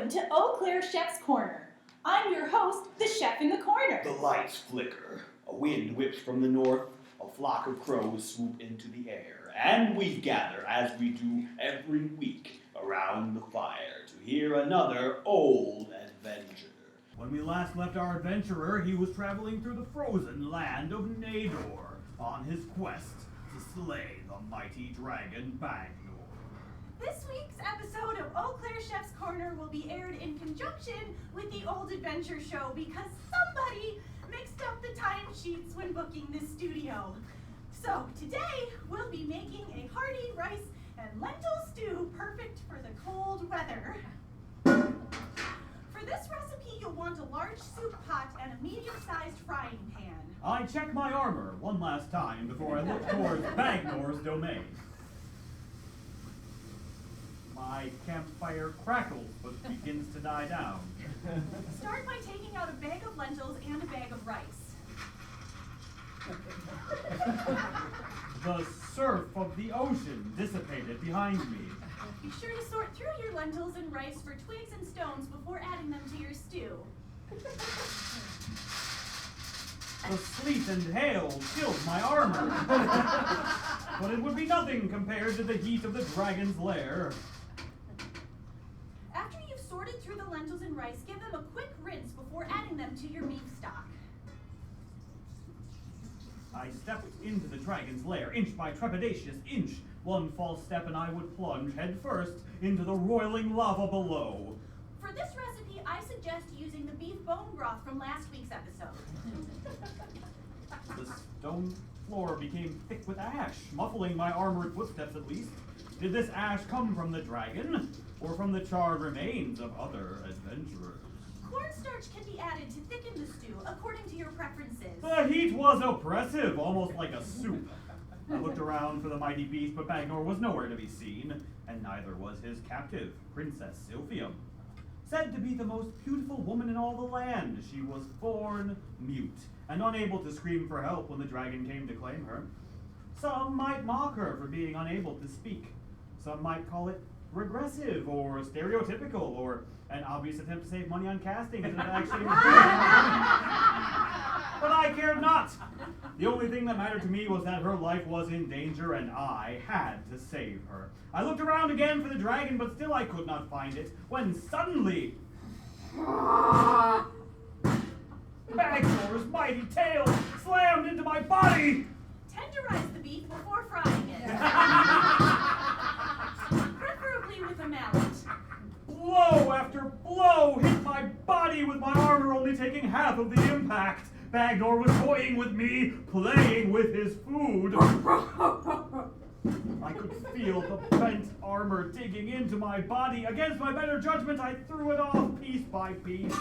Welcome to Eau Claire Chef's Corner. I'm your host, the chef in the corner. The lights flicker, a wind whips from the north, a flock of crows swoop into the air, and we gather, as we do every week, around the fire to hear another old adventure. When we last left our adventurer, he was traveling through the frozen land of Nador on his quest to slay the mighty dragon Bagnor. This week's episode of Eau Claire Chef's Corner will be aired in conjunction with the Old Adventure Show because somebody mixed up the timesheets when booking this studio. So today we'll be making a hearty rice and lentil stew perfect for the cold weather. For this recipe you'll want a large soup pot and a medium-sized frying pan. I check my armor one last time before I look towards Bagnor's domain. My campfire crackles but begins to die down. Start by taking out a bag of lentils and a bag of rice. The surf of the ocean dissipated behind me. Be sure to sort through your lentils and rice for twigs and stones before adding them to your stew. The sleet and hail chilled my armor. But it would be nothing compared to the heat of the dragon's lair. After you've sorted through the lentils and rice, give them a quick rinse before adding them to your beef stock. I stepped into the dragon's lair, inch by trepidatious inch. One false step and I would plunge head first into the roiling lava below. For this recipe, I suggest using the beef bone broth from last week's episode. The stone floor became thick with ash, muffling my armored footsteps at least. Did this ash come from the dragon, or from the charred remains of other adventurers? Cornstarch can be added to thicken the stew, according to your preferences. The heat was oppressive, almost like a soup. I looked around for the mighty beast, but Bagnor was nowhere to be seen, and neither was his captive, Princess Sylphium. Said to be the most beautiful woman in all the land, she was born mute, and unable to scream for help when the dragon came to claim her. Some might mock her for being unable to speak. Some might call it regressive, or stereotypical, or an obvious attempt to save money on casting instead of actually But I cared not. The only thing that mattered to me was that her life was in danger and I had to save her. I looked around again for the dragon, but still I could not find it, when suddenly Bagnor's mighty tail slammed into my body. Tenderize the beef before frying it. Preferably with a mallet. Blow after blow hit my body with my armor only taking half of the impact. Bagnor was toying with me, playing with his food. I could feel the bent armor digging into my body. Against my better judgment, I threw it off piece by piece.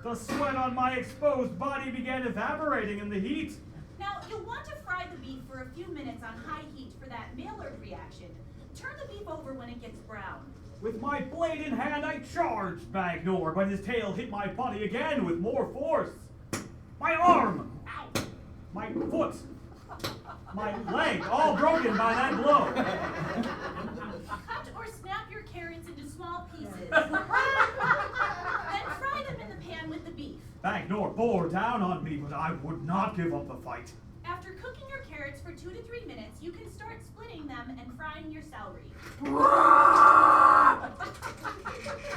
The sweat on my exposed body began evaporating in the heat. Now, you'll want to fry the beef for a few minutes on high heat for that Maillard reaction. Turn the beef over when it gets brown. With my blade in hand, I charged Bagnor, but his tail hit my body again with more force. My arm! Ow! My foot! My leg, all broken by that blow. Cut or snap your carrots into small pieces. Then fry them in the pan with the beef. Bagnor bore down on me, but I would not give up the fight. After cooking your carrots for 2 to 3 minutes, you can start splitting them and frying your celery.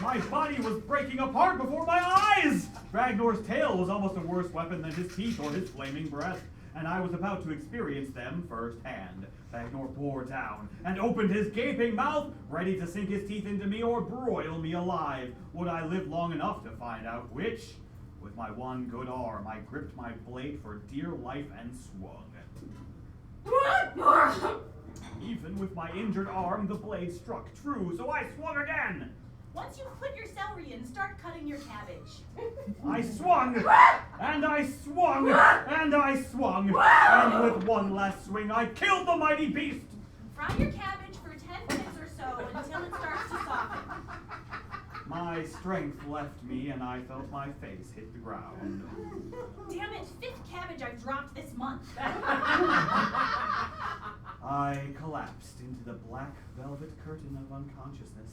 My body was breaking apart before my eyes! Bagnor's tail was almost a worse weapon than his teeth or his flaming breath, and I was about to experience them firsthand. Bagnor bore down and opened his gaping mouth, ready to sink his teeth into me or broil me alive. Would I live long enough to find out which? With my one good arm, I gripped my blade for dear life and swung. Even with my injured arm, the blade struck true, so I swung again. Once you've put your celery in, start cutting your cabbage. I swung, and I swung, and I swung, and with one last swing, I killed the mighty beast. Fry your cabbage for 10 minutes or so until it starts to soften. My strength left me, and I felt my face hit the ground. Damn it, 5th cabbage I've dropped this month. I collapsed into the black velvet curtain of unconsciousness.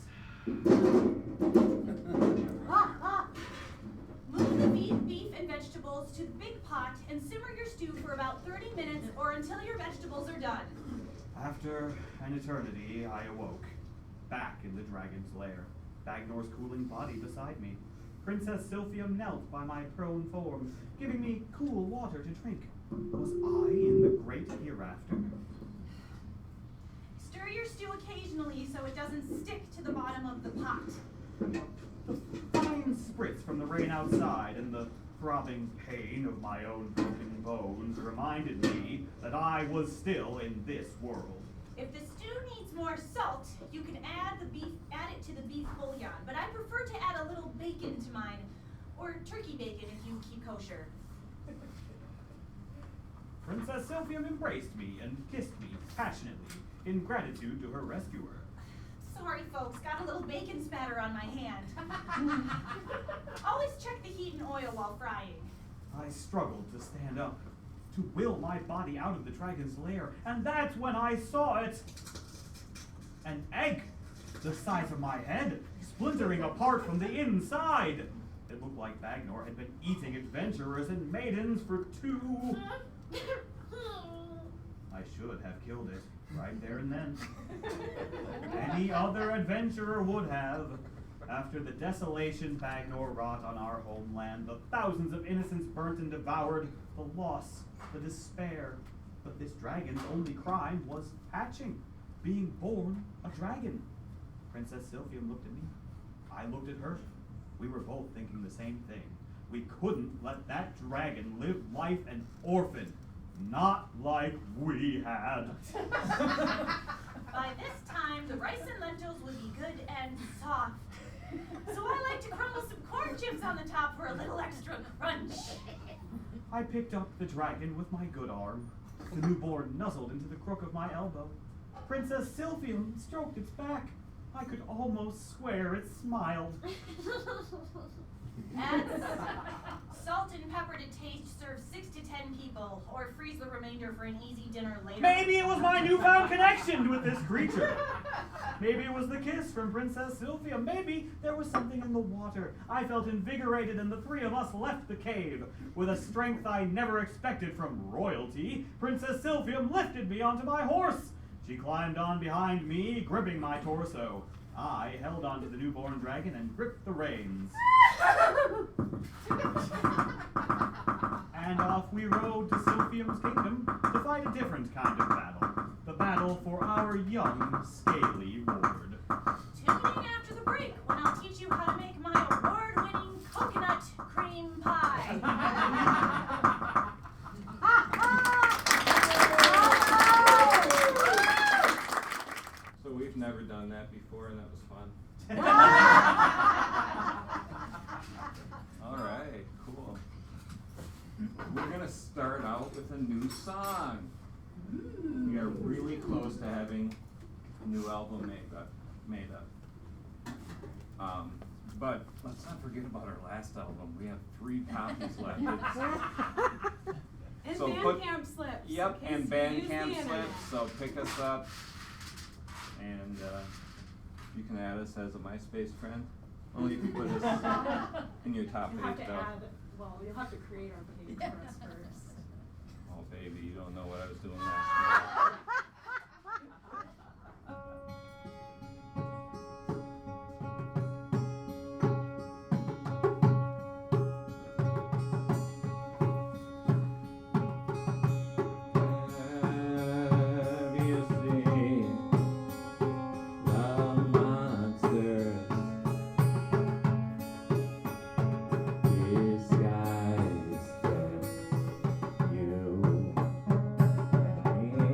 Move the beef and vegetables to the big pot and simmer your stew for about 30 minutes or until your vegetables are done. After an eternity, I awoke, back in the dragon's lair, Bagnor's cooling body beside me. Princess Silphium knelt by my prone form, giving me cool water to drink. Was I in the great hereafter? Stir your stew occasionally so it doesn't stick to the bottom of the pot. The fine spritz from the rain outside and the throbbing pain of my own broken bones reminded me that I was still in this world. If the stew needs more salt, you can add it to the beef bouillon, but I prefer to add a little bacon to mine, or turkey bacon if you keep kosher. Princess Silphium embraced me and kissed me passionately in gratitude to her rescuer. Sorry, folks, got a little bacon spatter on my hand. Always check the heat and oil while frying. I struggled to stand up, to will my body out of the dragon's lair, and that's when I saw it. An egg, the size of my head, splintering apart from the inside. It looked like Bagnor had been eating adventurers and maidens for 2. I should have killed it, right there and then. Any other adventurer would have. After the desolation Bagnor wrought on our homeland, the thousands of innocents burnt and devoured, the loss, the despair. But this dragon's only crime was hatching, being born a dragon. Princess Silphium looked at me. I looked at her. We were both thinking the same thing. We couldn't let that dragon live life an orphan, not like we had. By this time, the rice and lentils would be good and soft. So I like to crumble some corn chips on the top for a little extra crunch. I picked up the dragon with my good arm. The newborn nuzzled into the crook of my elbow. Princess Silphium stroked its back. I could almost swear it smiled. Add salt and pepper to taste, serve 6 to 10 people, or freeze the remainder for an easy dinner later. Maybe it was my newfound connection with this creature. Maybe it was the kiss from Princess Silphium. Maybe there was something in the water. I felt invigorated and the 3 of us left the cave. With a strength I never expected from royalty, Princess Silphium lifted me onto my horse. She climbed on behind me, gripping my torso. I held onto the newborn dragon and gripped the reins. And off we rode to Silphium's kingdom to fight a different kind of battle. The battle for our young, scaly ward. Tune in after the break when I'll teach you how to make my award-winning coconut cream pie. So we've never done that before, and that was fun. All right, cool. We're gonna start out with a new song. We are really close to having a new album made up. But let's not forget about our last album. We have 3 copies left. And So Bandcamp slips. Yep, in and case you use Bandcamp the internet. slips, so pick us up. And you can add us as a MySpace friend. Only if you put us in your top You'll have page, to though. add, well, you'll have to create our page for us first. Oh, baby, you don't know what I was doing last night. Have you seen the monsters disguised as you and me?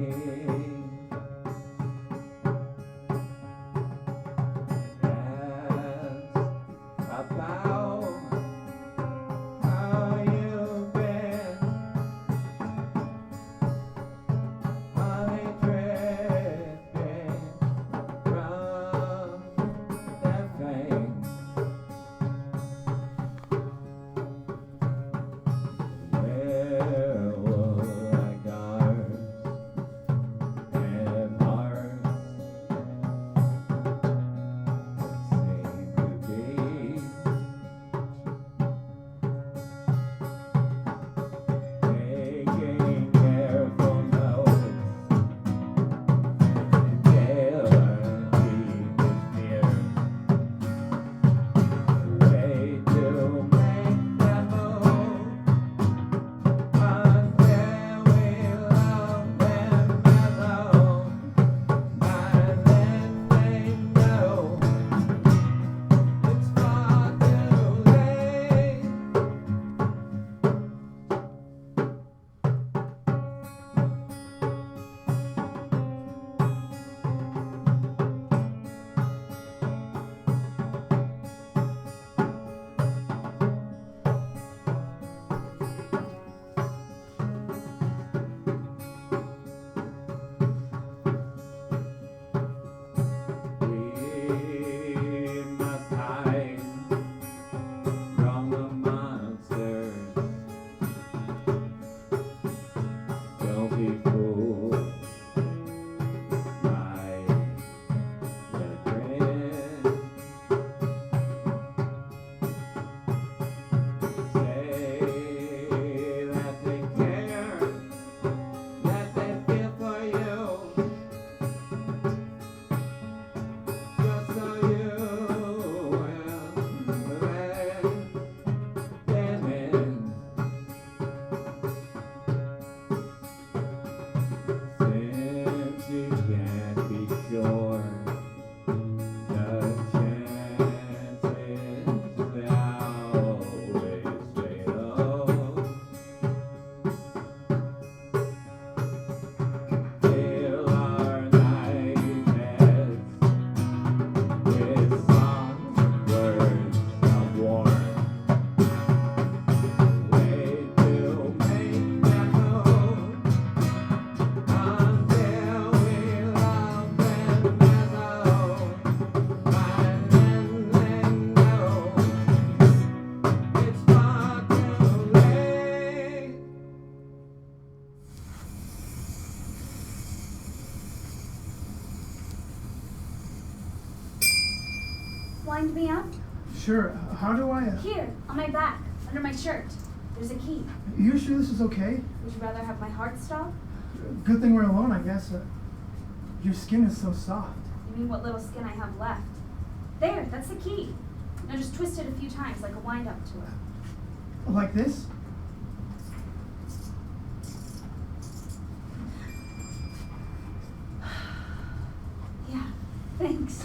wind me up? Sure. How do I? Here, on my back, under my shirt. There's a key. You sure this is okay? Would you rather have my heart stop? Good thing we're alone, I guess. Your skin is so soft. You mean what little skin I have left? There, that's the key. Now just twist it a few times like a wind up to it. Like this? Yeah, thanks.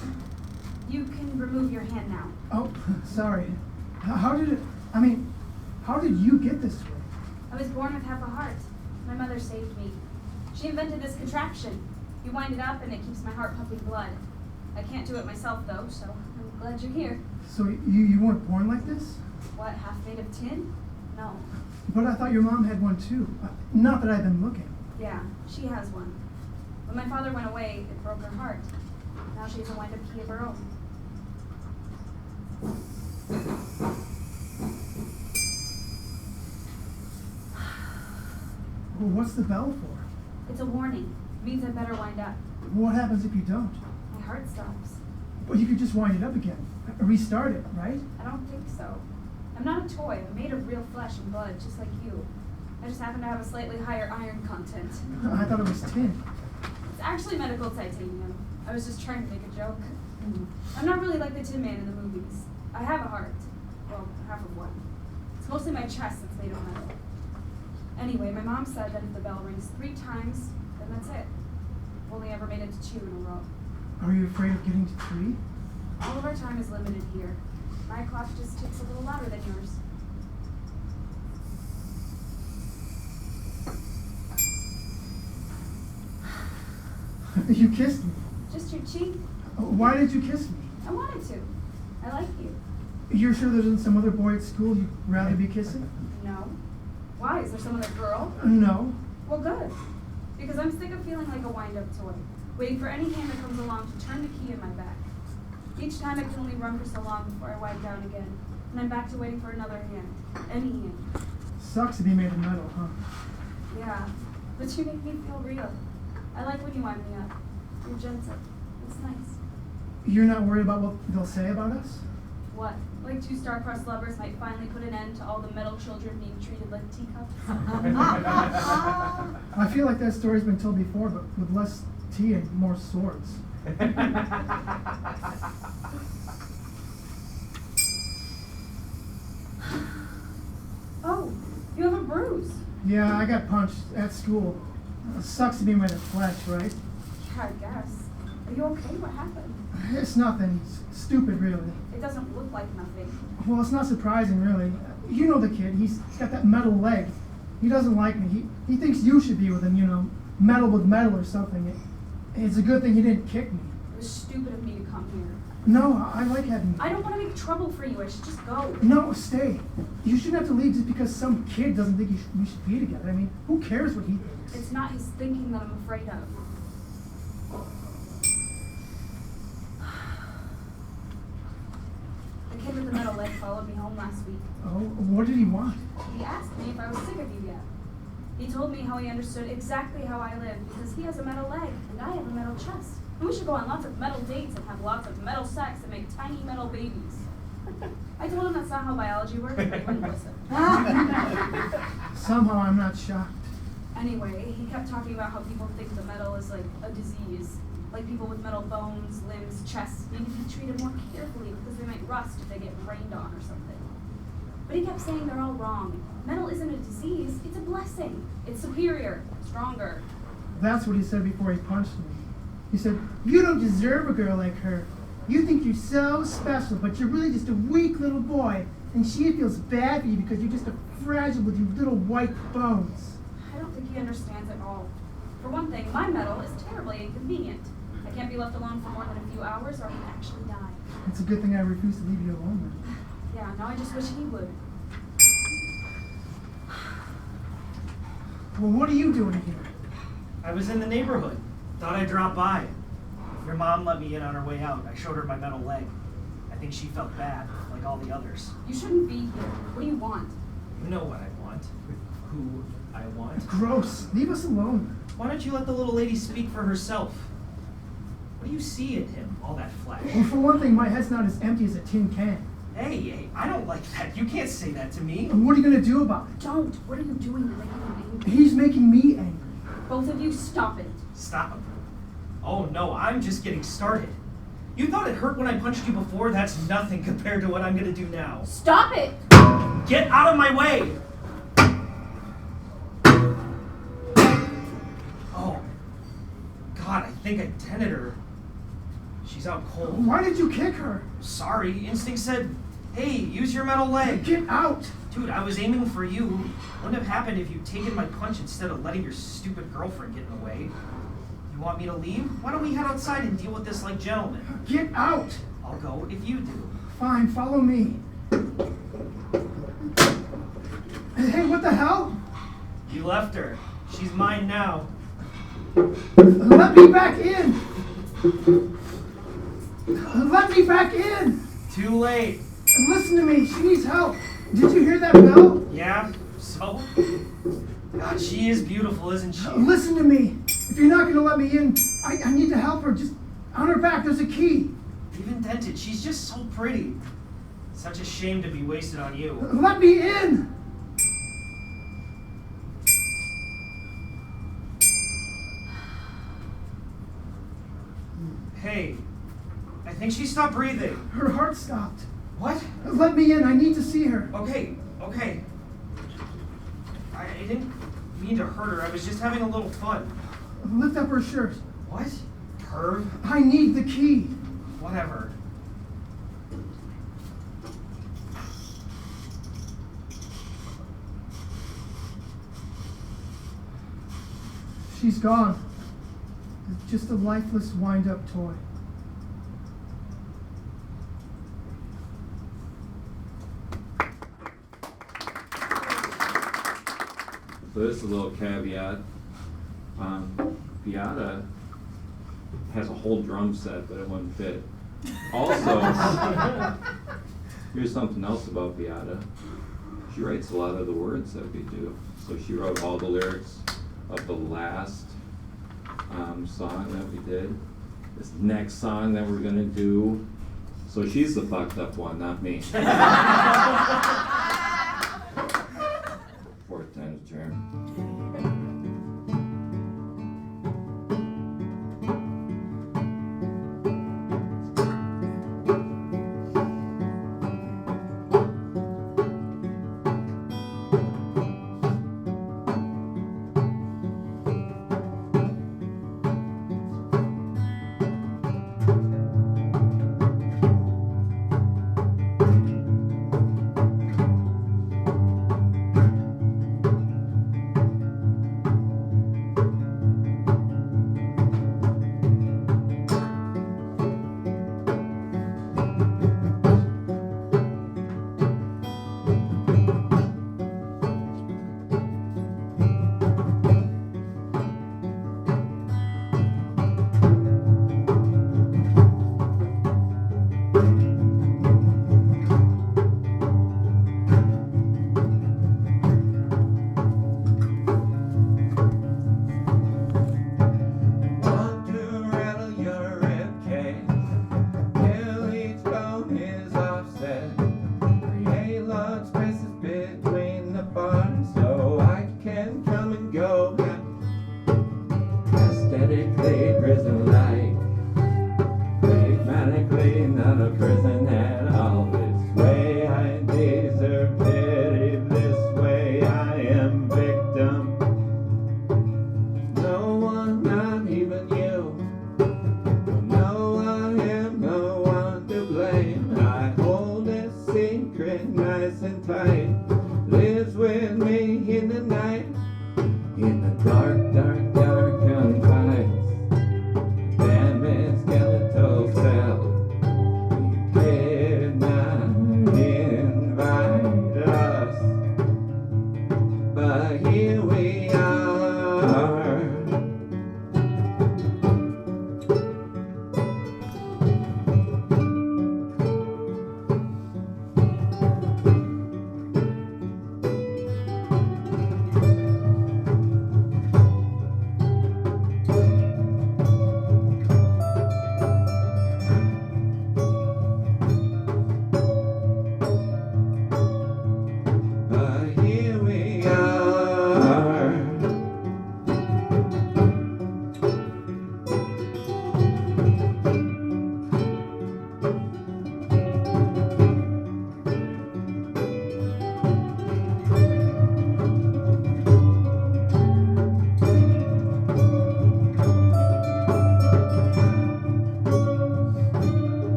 You can remove your hand now. Oh, sorry. How did you get this way? I was born with half a heart. My mother saved me. She invented this contraption. You wind it up and it keeps my heart pumping blood. I can't do it myself though, so I'm glad you're here. So you weren't born like this? What, half made of tin? No. But I thought your mom had one too. Not that I've been looking. Yeah, she has one. When my father went away, it broke her heart. Now she has a wind-up key of her own. Well, what's the bell for? It's a warning. It means I better wind up. What happens if you don't? My heart stops. Well, you could just wind it up again. Restart it, right? I don't think so. I'm not a toy. I'm made of real flesh and blood, just like you. I just happen to have a slightly higher iron content. I thought it was tin. It's actually medical titanium. I was just trying to make a joke. I'm not really like the Tin Man in the movies. I have a heart. Well, half of one. It's mostly my chest that's made of metal. Anyway, my mom said that if the bell rings 3 times, then that's it. I've only ever made it to 2 in a row. Are you afraid of getting to 3? All of our time is limited here. My clock just ticks a little louder than yours. You kissed me. Just your cheek. Why did you kiss me? I wanted to. I like you. You're sure there isn't some other boy at school you'd rather be kissing? No. Why? Is there some other girl? No. Well, good. Because I'm sick of feeling like a wind-up toy, waiting for any hand that comes along to turn the key in my back. Each time I can only run for so long before I wind down again, and I'm back to waiting for another hand. Any hand. Sucks to be made of metal, huh? Yeah, but you make me feel real. I like when you wind me up. You're gentle. It's nice. You're not worried about what they'll say about us? What? Like 2 star-crossed lovers might finally put an end to all the metal children being treated like teacups? I feel like that story's been told before, but with less tea and more swords. Oh, you have a bruise. Yeah, I got punched at school. Sucks to be made of flesh, right? Yeah, I guess. Are you okay? What happened? It's nothing. It's stupid, really. It doesn't look like nothing. Well, it's not surprising, really. You know the kid. He's got that metal leg. He doesn't like me. He thinks you should be with him, you know, metal with metal or something. It's a good thing he didn't kick me. It was stupid of me to come here. No, I like having you. I don't want to make trouble for you. I should just go. No, stay. You shouldn't have to leave just because some kid doesn't think you should be together. I mean, who cares what he thinks? It's not his thinking that I'm afraid of. The kid with the metal leg followed me home last week. Oh, what did he want? He asked me if I was sick of you yet. He told me how he understood exactly how I live because he has a metal leg and I have a metal chest. And we should go on lots of metal dates and have lots of metal sex and make tiny metal babies. I told him that's not how biology works, but he wouldn't listen. Somehow I'm not shocked. Anyway, he kept talking about how people think the metal is like a disease. Like people with metal bones, limbs, chests need to be treated more carefully because they might rust if they get rained on or something. But he kept saying they're all wrong. Metal isn't a disease, it's a blessing. It's superior, stronger. That's what he said before he punched me. He said, "You don't deserve a girl like her. You think you're so special, but you're really just a weak little boy. And she feels bad for you because you're just a fragile with your little white bones." I don't think he understands at all. For one thing, my metal is terribly inconvenient. I can't be left alone for more than a few hours or I can actually die. It's a good thing I refuse to leave you alone then. Yeah, now I just wish he would. Well, what are you doing here? I was in the neighborhood. Thought I'd drop by. Your mom let me in on her way out. I showed her my metal leg. I think she felt bad, like all the others. You shouldn't be here. What do you want? You know what I want. Who I want. Gross. Leave us alone. Why don't you let the little lady speak for herself? What do you see in him, all that flash? Well, for one thing, my head's not as empty as a tin can. Hey, I don't like that. You can't say that to me. And what are you gonna do about it? Don't. What are you doing to make him angry? He's making me angry. Both of you, stop it. Stop. Oh no, I'm just getting started. You thought it hurt when I punched you before? That's nothing compared to what I'm gonna do now. Stop it! Get out of my way! Oh, God, I think I dented her. She's out cold. Why did you kick her? Sorry, instinct said, hey, use your metal leg. Get out! Dude, I was aiming for you. Wouldn't have happened if you'd taken my punch instead of letting your stupid girlfriend get in the way. You want me to leave? Why don't we head outside and deal with this like gentlemen? Get out! I'll go if you do. Fine, follow me. Hey, what the hell? You left her. She's mine now. Let me back in! Let me back in! Too late. Listen to me, she needs help. Did you hear that bell? Yeah, so? God, she is beautiful, isn't she? Listen to me. If you're not gonna let me in, I need to help her. Just on her back, there's a key. Even dented, she's just so pretty. Such a shame to be wasted on you. Let me in! Hey, I think she stopped breathing. Her heart stopped. What? Let me in, I need to see her. Okay. I didn't mean to hurt her, I was just having a little fun. Lift up her shirt. What? Perv? I need the key. Whatever. She's gone. Just a lifeless wind-up toy. So this is a little caveat. Beata has a whole drum set, but it wouldn't fit. Also, here's something else about Beata. She writes a lot of the words that we do. So she wrote all the lyrics of the last song that we did. This next song that we're gonna do. So she's the fucked up one, not me. Fourth time's a charm.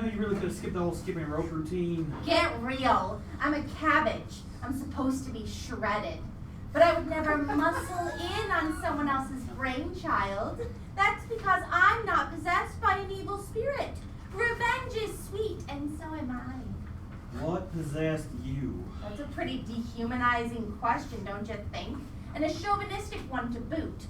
know, you really could have skipped the whole skipping rope routine. Get real. I'm a cabbage. I'm supposed to be shredded. But I would never muscle in on someone else's brainchild. That's because I'm not possessed by an evil spirit. Revenge is sweet, and so am I. What possessed you? That's a pretty dehumanizing question, don't you think? And a chauvinistic one to boot.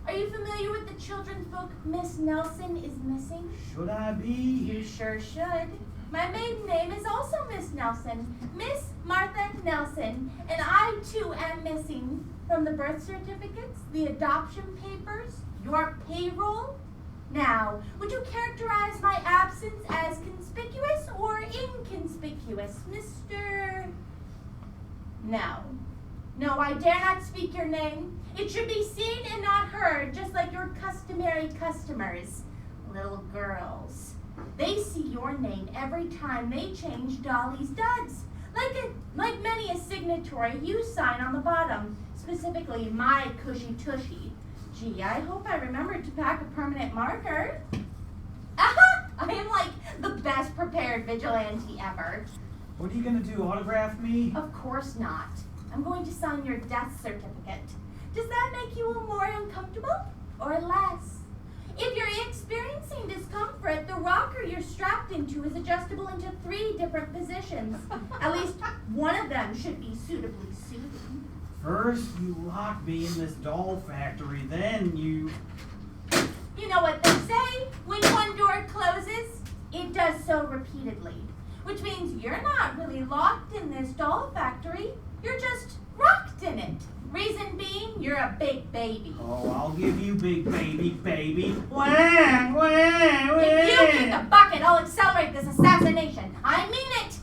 Are you familiar with the children's book Miss Nelson is Missing? Should I be? You sure should. My maiden name is also Miss Nelson, Miss Martha Nelson, and I too am missing from the birth certificates, the adoption papers, your payroll. Now, would you characterize my absence as conspicuous or inconspicuous, Mr. No. No, I dare not speak your name. It should be seen and not heard, just like your customary customers, little girls. They see your name every time they change Dolly's duds. Like many a signatory you sign on the bottom, specifically my cushy tushy. Gee, I hope I remembered to pack a permanent marker. Aha! I am like the best prepared vigilante ever. What are you gonna do, autograph me? Of course not. I'm going to sign your death certificate. Does that make you more uncomfortable or less? If you're experiencing discomfort, the rocker you're strapped into is adjustable into 3 different positions. At least one of them should be suitably soothing. First, you lock me in this doll factory, then you... You know what they say, when one door closes, it does so repeatedly. Which means you're not really locked in this doll factory, you're just rocked in it. Reason being, you're a big baby. Oh, I'll give you big baby. Wah, wah, wah. If you kick the bucket, I'll accelerate this assassination. I mean it!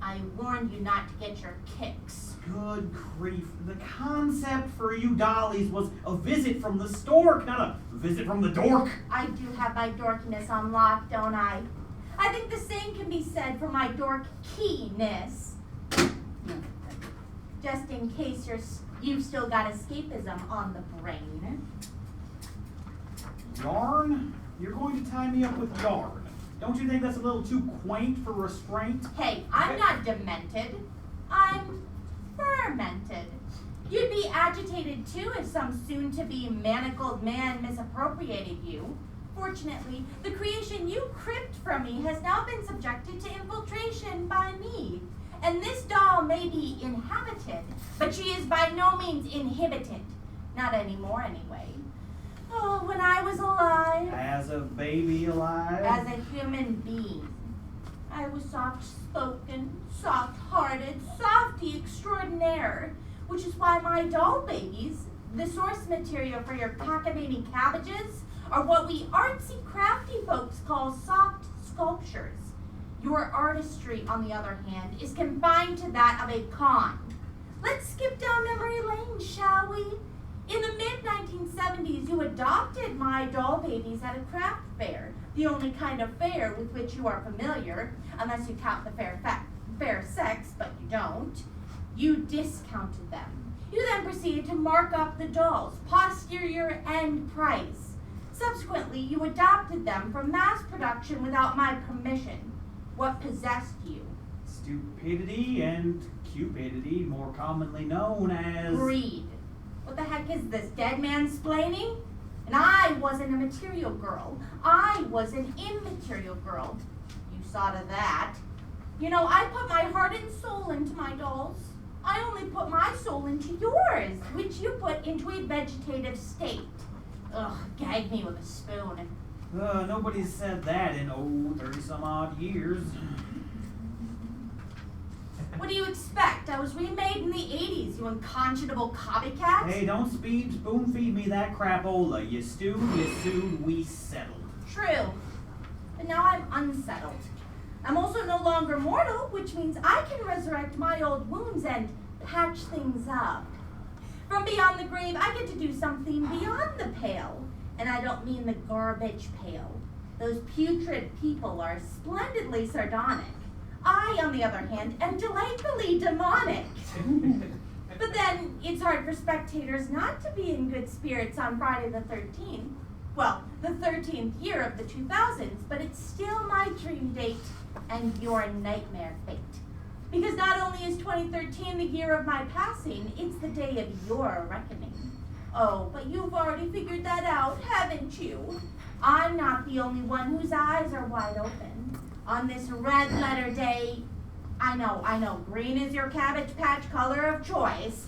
I warned you not to get your kicks. Good grief. The concept for you dollies was a visit from the stork, not a visit from the dork. I do have my dorkiness on lock, don't I? I think the same can be said for my dork-keyness. Just in case you've still got escapism on the brain. Yarn? You're going to tie me up with yarn. Don't you think that's a little too quaint for restraint? Hey, I'm not demented. I'm fermented. You'd be agitated too if some soon-to-be manacled man misappropriated you. Fortunately, the creation you cribbed from me has now been subjected to infiltration by me. And this doll may be inhabited, but she is by no means inhibited. Not anymore, anyway. Oh, when I was alive. As a baby alive? As a human being. I was soft-spoken, soft-hearted, softy extraordinaire, which is why my doll babies, the source material for your cockamamie cabbages, are what we artsy, crafty folks call soft sculptures. Your artistry, on the other hand, is confined to that of a con. Let's skip down memory lane, shall we? In the mid-1970s, you adopted my doll babies at a craft fair, the only kind of fair with which you are familiar, unless you count the fair sex, but you don't. You discounted them. You then proceeded to mark up the dolls, posterior end price. Subsequently, you adopted them for mass production without my permission. What possessed you? Stupidity and cupidity, more commonly known as... Greed. What the heck is this, dead man splaining? And I wasn't a material girl. I was an immaterial girl. You saw to that. You know, I put my heart and soul into my dolls. I only put my soul into yours, which you put into a vegetative state. Ugh, gag me with a spoon. Nobody's said that in, 30-some-odd years. What do you expect? I was remade in the 80s, you unconscionable copycat. Hey, don't spoon feed me that crapola. You stewed, you sued, we settled. True. But now I'm unsettled. I'm also no longer mortal, which means I can resurrect my old wounds and patch things up. From beyond the grave, I get to do something beyond the pale. And I don't mean the garbage pail. Those putrid people are splendidly sardonic. I, on the other hand, am delightfully demonic. But then, it's hard for spectators not to be in good spirits on Friday the 13th. Well, the 13th year of the 2000s, but it's still my dream date and your nightmare fate. Because not only is 2013 the year of my passing, it's the day of your reckoning. Oh, but you've already figured that out, haven't you? I'm not the only one whose eyes are wide open. On this red letter day, I know, green is your Cabbage Patch color of choice.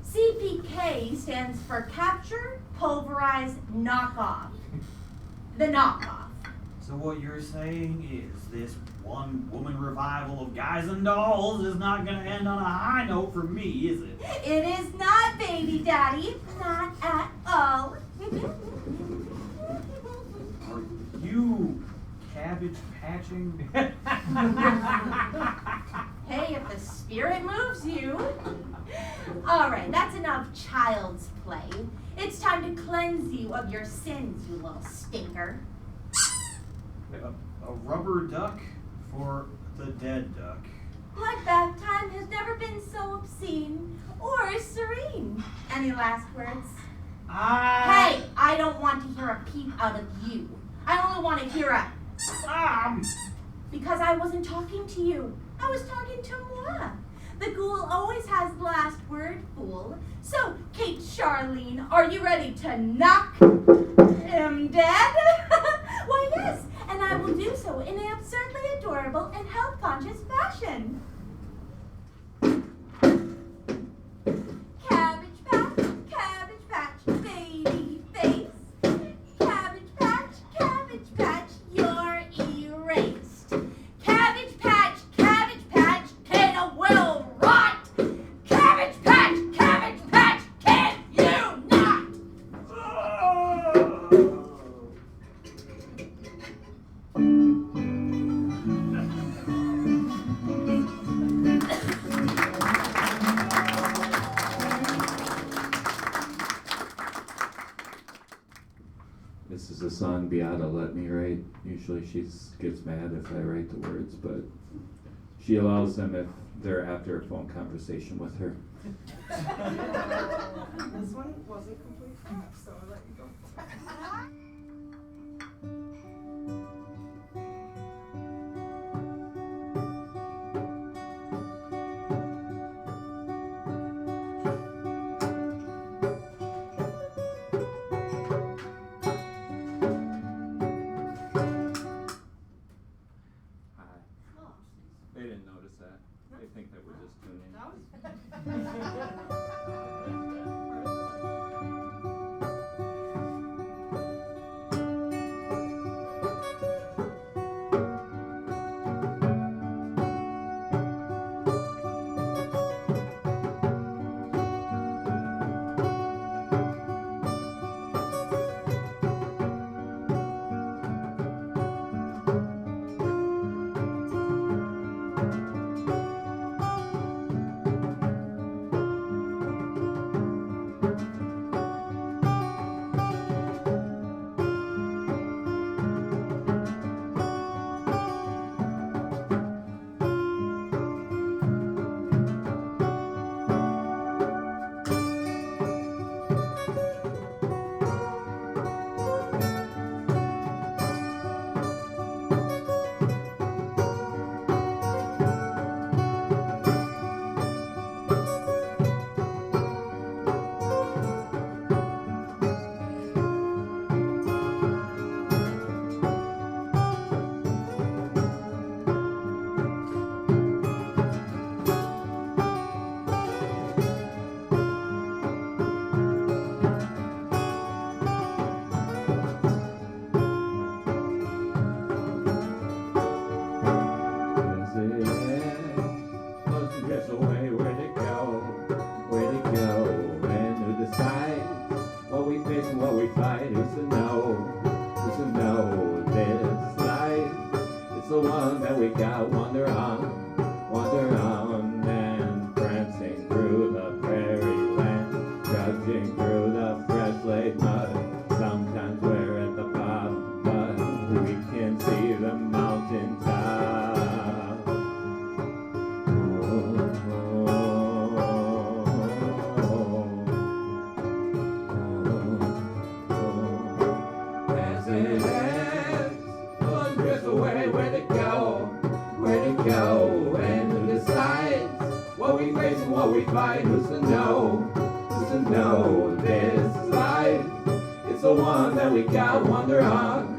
CPK stands for Capture, Pulverize, Knock Off. The knockoff. So what you're saying is this one-woman revival of Guys and Dolls is not going to end on a high note for me, is it? It is not, baby daddy. Not at all. Are you cabbage patching? Hey, if the spirit moves you. All right, that's enough child's play. It's time to cleanse you of your sins, you little stinker. A rubber duck for the dead duck. Bloodbath time has never been so obscene or serene. Any last words? Hey, I don't want to hear a peep out of you. I only want to hear a because I wasn't talking to you. I was talking to moi. The ghoul always has the last word, fool. So, Kate Charlene, are you ready to knock him dead? Why, yes, and I will do so in an absurdly adorable and health-conscious fashion. Cabbage patch, baby face. Cabbage patch, you're erased. Cabbage patch, Kata will rot. Cabbage patch, can you not? This is a song Beata let me write. Usually she gets mad if I write the words, but she allows them if they're after a phone conversation with her. This one wasn't complete crap, so I let you go. They didn't notice that. They think that we're just tuning in. it ends. One drift away, where to go? Where to go? And who decides what we face and what we fight? Who's to know? Who's to know? This is life. It's the one that we got. Wander on,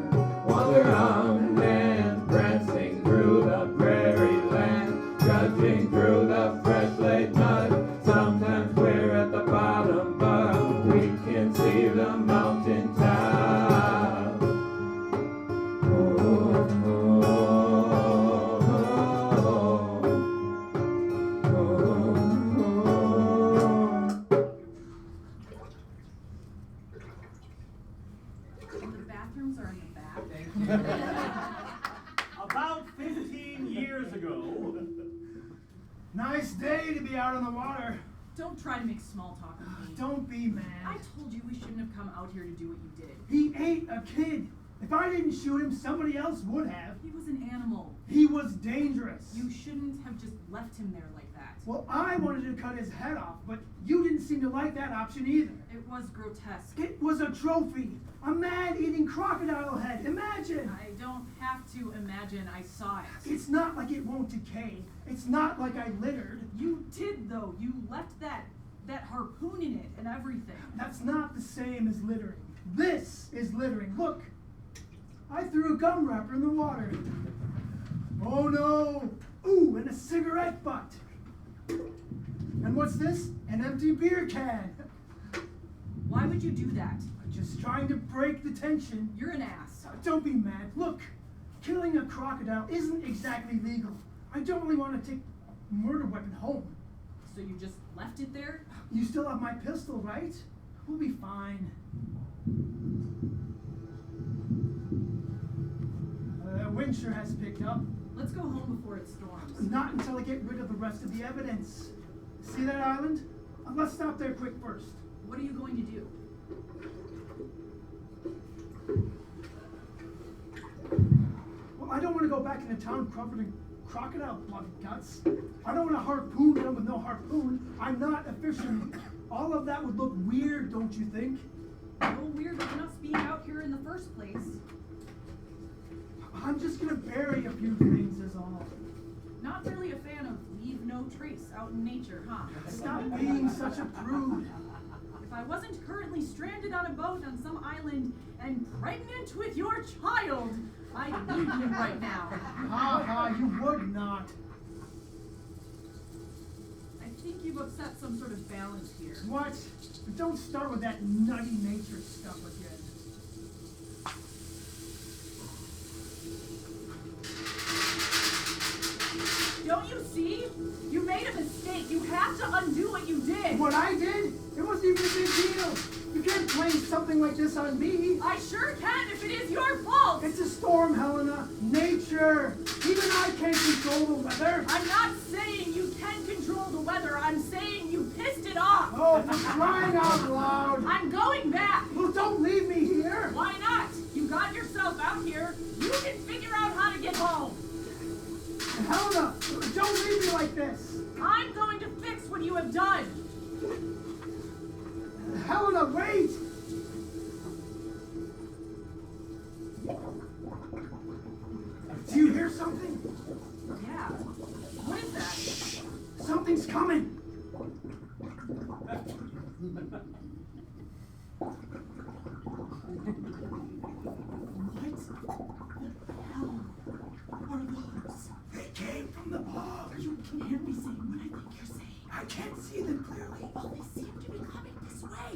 and prancing through the prairie land, trudging through the fresh laid mud. Sometimes we're at the bottom, but we can see the mountain top. The bathrooms are in the back. About 15 years ago. Nice day to be out on the water. Don't try to make small talk with me. Don't be mad. I told you we shouldn't have come out here to do what you did. He ate a kid. If I didn't shoot him, somebody else would have. He was an animal. He was dangerous. You shouldn't have just left him there like that. Well, I wanted to cut his head off, but you didn't seem to like that option either. It was grotesque. It was a trophy. A man eating crocodile head. Imagine. I don't have to imagine. I saw it. It's not like it won't decay. It's not like I littered. You did, though. You left that harpoon in it and everything. That's not the same as littering. This is littering. Look, I threw a gum wrapper in the water. Oh no! Ooh, and a cigarette butt. And what's this? An empty beer can. Why would you do that? Just trying to break the tension. You're an ass. Don't be mad. Look, killing a crocodile isn't exactly legal. I don't really want to take a murder weapon home. So you just left it there? You still have my pistol, right? We'll be fine. The wind sure has picked up. Let's go home before it storms. Not until I get rid of the rest of the evidence. See that island? Let's stop there quick first. What are you going to do? Well, I don't want to go back into town covered in crocodile blood and guts. I don't want to harpoon them with no harpoon. I'm not a fisherman. All of that would look weird, don't you think? No weird than us being out here in the first place. I'm just going to bury a few things is all. Not really a fan of leave no trace out in nature, huh? Stop being such a prude. If I wasn't currently stranded on a boat on some island and pregnant with your child, I'd leave you right now. Ha ha, you would not. I think you've upset some sort of balance here. What? Don't start with that nutty nature stuff again. Don't you see? You made a mistake. You have to undo what you did. What I did? It wasn't even a big deal. You can't blame something like this on me. I sure can if it is your fault. It's a storm, Helena. Nature. Even I can't control the weather. I'm not saying you can control the weather. I'm saying you pissed it off. Oh, for crying out loud. I'm going back. Well, don't leave me here. Why not? You got yourself out here. You can figure out how to get home. Helena, don't leave me like this. I'm going to fix what you have done. Helena, wait. Do you hear something? Yeah. What is that? Something's coming. They came from the bog. You can hear me saying what I think you're saying. I can't see them clearly. Oh, they seem to be coming this way.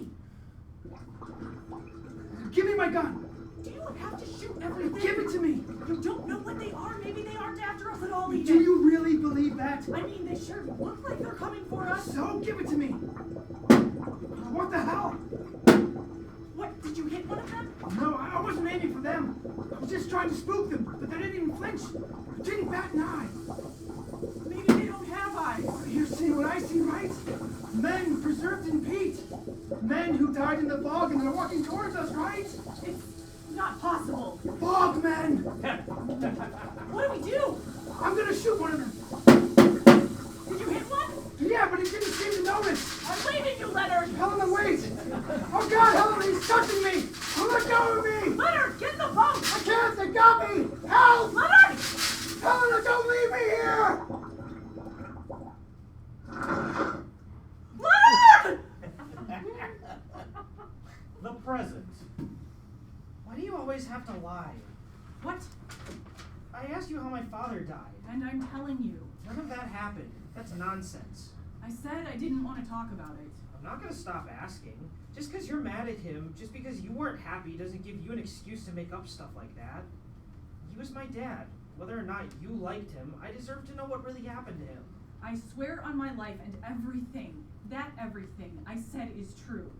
Give me my gun. Do you have to shoot everything? Give it to me. You don't know what they are. Maybe they aren't after us at all even. Do you really believe that? I mean, they sure look like they're coming for us. So give it to me. What the hell? What? Did you hit one of them? No, I wasn't aiming for them. I was just trying to spook them, but they didn't even flinch. Didn't bat an eye. Maybe they don't have eyes. You're seeing what I see, right? Men preserved in peat. Men who died in the bog and they're walking towards us, right? It's not possible. Bogmen! What do we do? I'm gonna shoot one of them. Did you hit one? Yeah, but he didn't seem to notice. I'm leaving you, Leonard. Helena, wait! Oh God, Helena, he's touching me! Oh, let go of me! Leonard, get in the They got me! Help! Leonard! Helena, don't leave me here! Leonard! The present. Why do you always have to lie? What? I asked you how my father died. And I'm telling you. None of that happened. That's nonsense. I said I didn't want to talk about it. I'm not gonna stop asking. Just because you're mad at him, just because you weren't happy, doesn't give you an excuse to make up stuff like that. He was my dad. Whether or not you liked him, I deserve to know what really happened to him. I swear on my life and everything, that everything I said is true.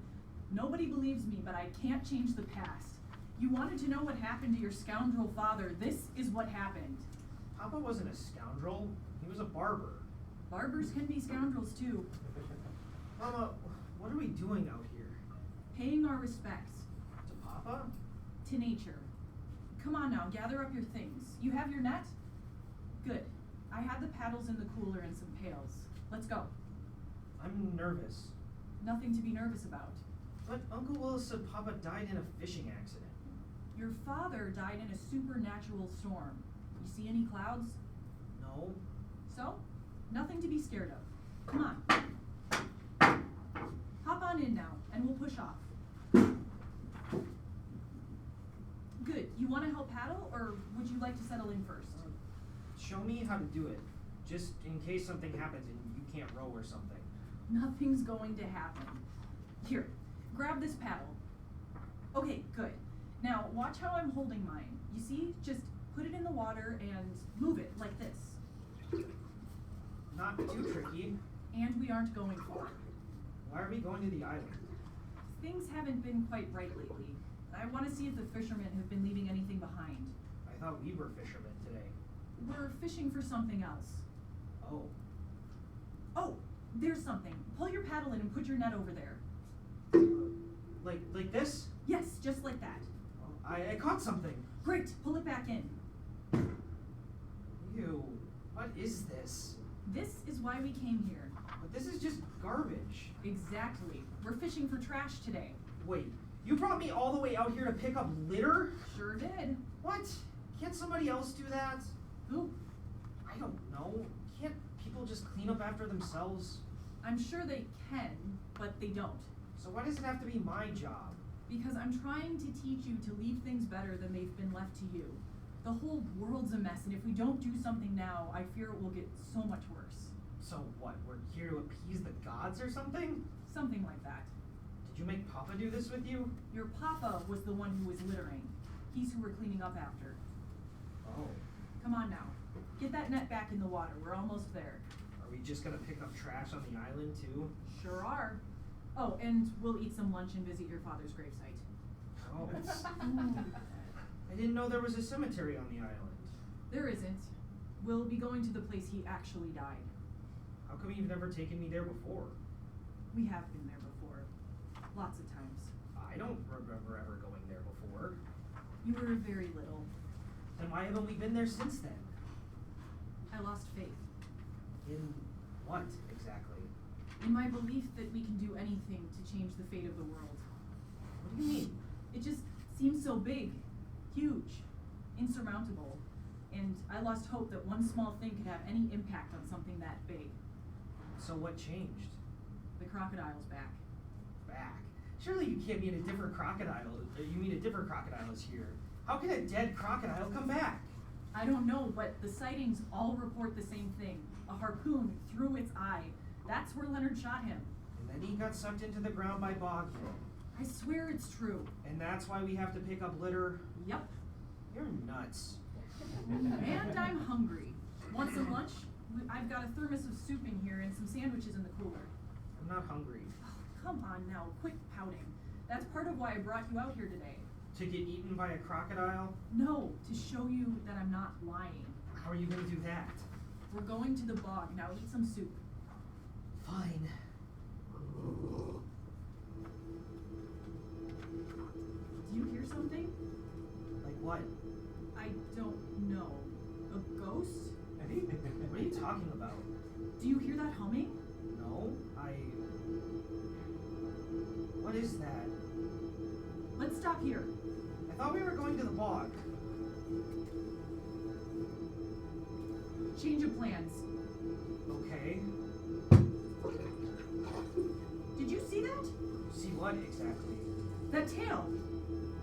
Nobody believes me, but I can't change the past. You wanted to know what happened to your scoundrel father. This is what happened. Papa wasn't a scoundrel. He was a barber. Barbers can be scoundrels too. Mama, what are we doing out here? Paying our respects. To Papa? To nature. Come on now, gather up your things. You have your net? Good. I had the paddles in the cooler and some pails. Let's go. I'm nervous. Nothing to be nervous about. But Uncle Willis said Papa died in a fishing accident. Your father died in a supernatural storm. You see any clouds? No. So? Nothing to be scared of. Come on. Hop on in now, and we'll push off. Good. You want to help paddle, or would you like to settle in first? Show me how to do it. Just in case something happens and you can't row or something. Nothing's going to happen. Here, grab this paddle. Okay, good. Now, watch how I'm holding mine. You see? Just put it in the water and move it like this. Not too tricky. And we aren't going far. Why are we going to the island? Things haven't been quite right lately. I want to see if the fishermen have been leaving anything behind. I thought we were fishermen today. We're fishing for something else. Oh. Oh, there's something. Pull your paddle in and put your net over there. Like this? Yes, just like that. I caught something. Great, pull it back in. Ew, what is this? This is why we came here. But this is just garbage. Exactly. We're fishing for trash today. Wait, you brought me all the way out here to pick up litter? Sure did. What? Can't somebody else do that? Who? I don't know. Can't people just clean up after themselves? I'm sure they can, but they don't. So why does it have to be my job? Because I'm trying to teach you to leave things better than they've been left to you. The whole world's a mess, and if we don't do something now, I fear it will get so much worse. So what, we're here to appease the gods or something? Something like that. Did you make Papa do this with you? Your papa was the one who was littering. He's who we're cleaning up after. Oh. Come on now. Get that net back in the water. We're almost there. Are we just gonna pick up trash on the island too? Sure are. Oh, and we'll eat some lunch and visit your father's gravesite. Oh. I didn't know there was a cemetery on the island. There isn't. We'll be going to the place he actually died. How come you've never taken me there before? We have been there before. Lots of times. I don't remember ever going there before. You were very little. Then why haven't we been there since then? I lost faith. In what, exactly? In my belief that we can do anything to change the fate of the world. What do you mean? It just seems so big, huge, insurmountable. And I lost hope that one small thing could have any impact on something that big. So what changed? The crocodile's back. Back? Surely you can't mean a different crocodile. You mean a different crocodile is here. How can a dead crocodile come back? I don't know, but the sightings all report the same thing. A harpoon through its eye. That's where Leonard shot him. And then he got sucked into the ground by Bogmen. I swear it's true. And that's why we have to pick up litter? Yep. You're nuts. And I'm hungry. Want some lunch? I've got a thermos of soup in here and some sandwiches in the cooler. I'm not hungry. Oh, come on now, quit pouting. That's part of why I brought you out here today. To get eaten by a crocodile? No, to show you that I'm not lying. How are you going to do that? We're going to the bog. Now eat some soup. Fine. Do you hear something? Like what? I don't know. A ghost? What are you talking about? Do you hear that humming? No, What is that? Let's stop here. I thought we were going to the bog. Change of plans. Okay. Did you see that? See what exactly? That tail.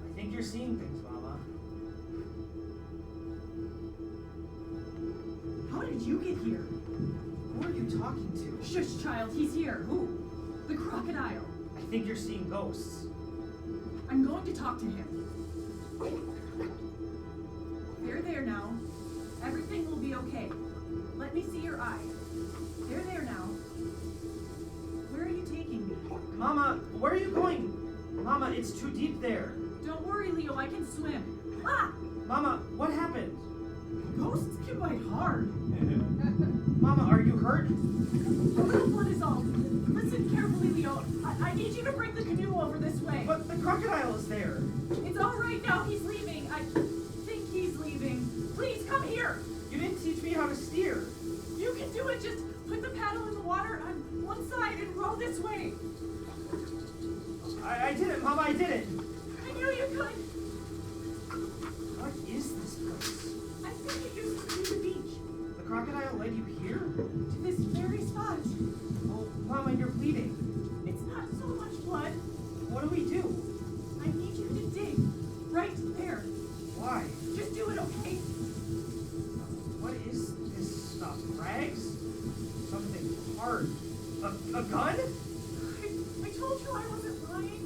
I think you're seeing things, Mama. How did you get here? Who are you talking to? Shush, child, he's here. Who? The crocodile. I think you're seeing ghosts. I'm going to talk to him. There now. Everything will be okay. Let me see your eye. There now. Where are you taking me? Mama, where are you going? Mama, it's too deep there. Don't worry, Leo, I can swim. Ah! Mama, what happened? Ghosts can bite hard. Mama, are you hurt? A little blood is all. Listen carefully, Leo. I need you to bring the canoe over this way. But the crocodile is there. It's all right now. He's leaving. I think he's leaving. Please come here. You didn't teach me how to steer. You can do it. Just put the paddle in the water on one side and row this way. I did it, Mama, I did it. I knew you could. What is this place? I think it used to be the beach. The crocodile led you here? To this very spot. Oh, Mama, you're bleeding. It's not so much blood. What do we do? I need you to dig. Right there. Why? Just do it, okay? What is this stuff? Rags? Something hard. A gun? I told you I wasn't lying.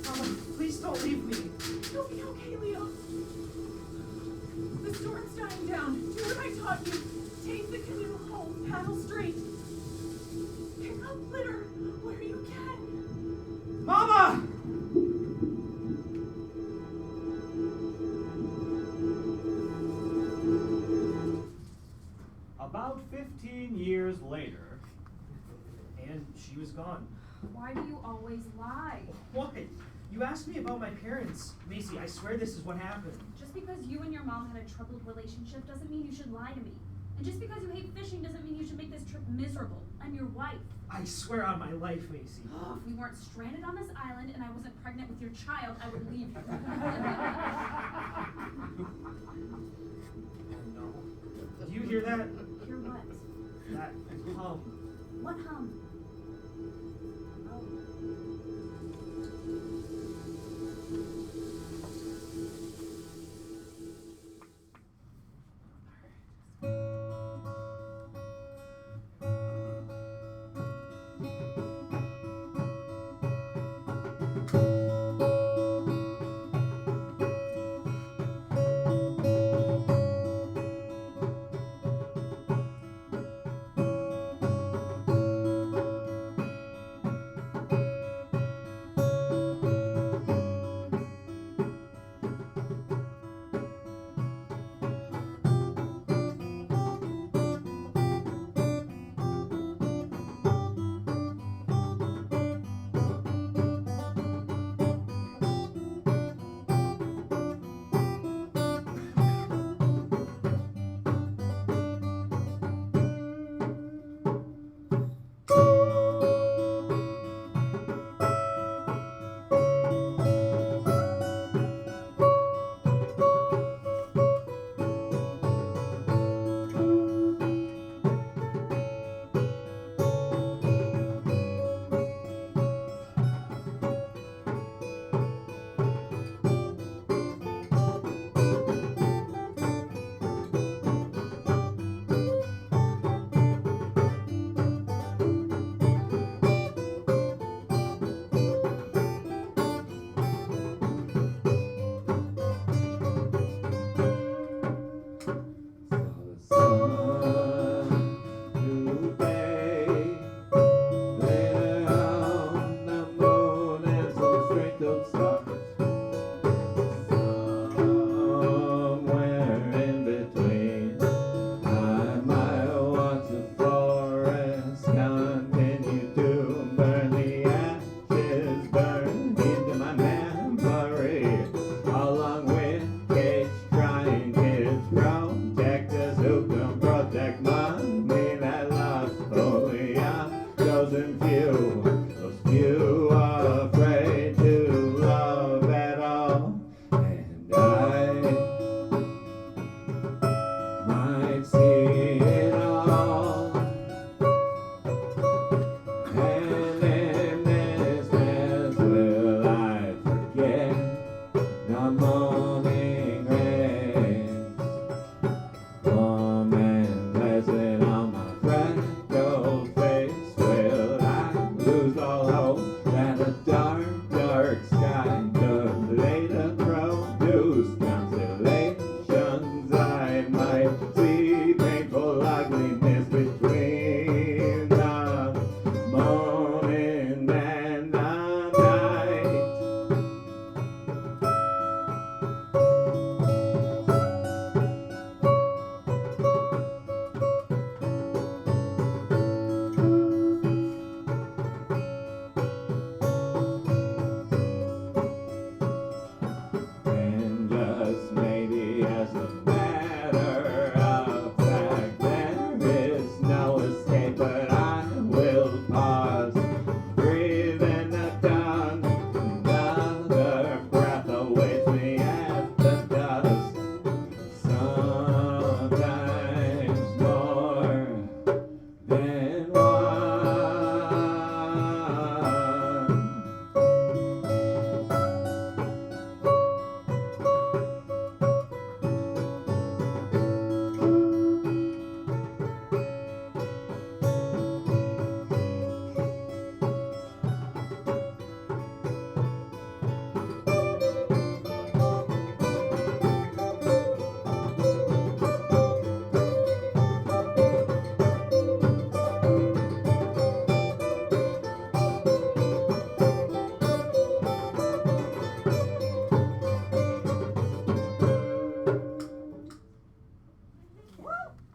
Mama, please don't leave me. You'll be okay, Leo. The storm's dying down. Do what I taught you. Take the canoe home. Paddle straight. Pick up litter where you can. Mama! About 15 years later. And she was gone. Why do you always lie? What? You asked me about my parents. Macy, I swear this is what happened. Just because you and your mom had a troubled relationship doesn't mean you should lie to me. And just because you hate fishing doesn't mean you should make this trip miserable. I'm your wife. I swear on my life, Macy. If we weren't stranded on this island and I wasn't pregnant with your child, I would leave you. Oh no. Do you hear that? Hear what? That hum. What hum? Oh. morning rains. Warm and pleasant on my freckled face. Will I lose all hope that a dark, dark sky could later produce constellations? I might see painful ugliness between the morning and the night. And just maybe as a matter of fact, there is no escape, but I will pause, breathe in the dawn. Another breath awaits me at the dusk. Sometimes more than one.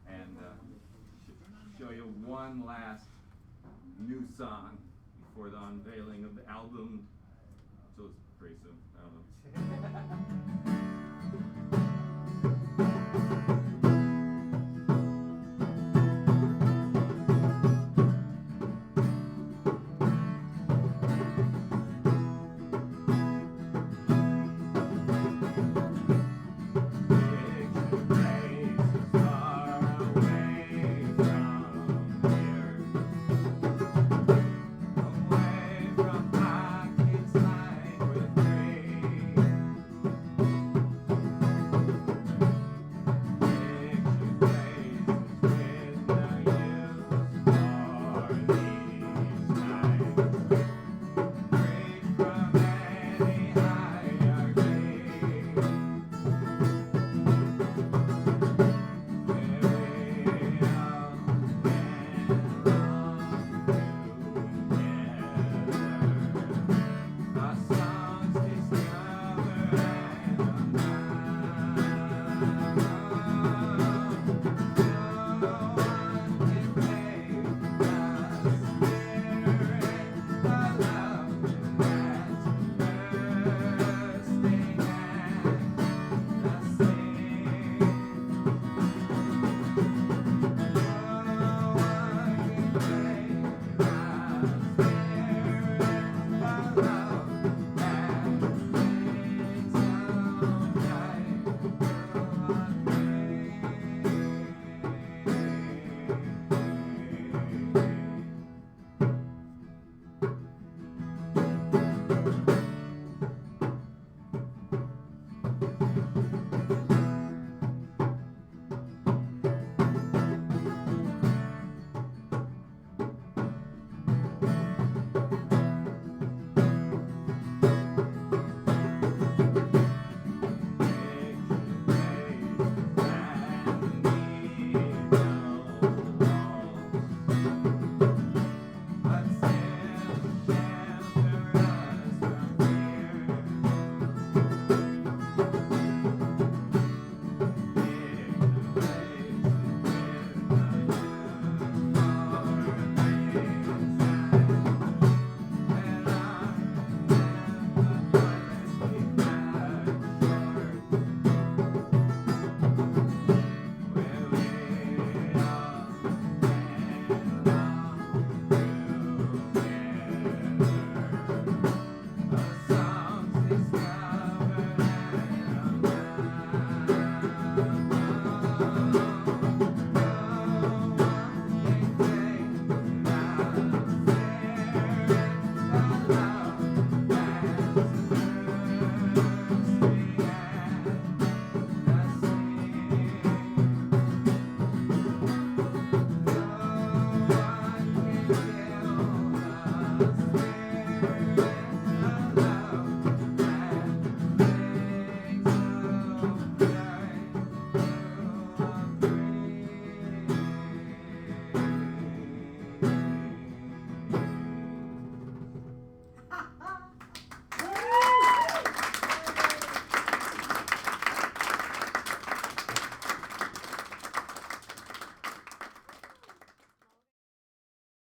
And show you one last new song before the unveiling of the album. So it's pretty soon. I don't know.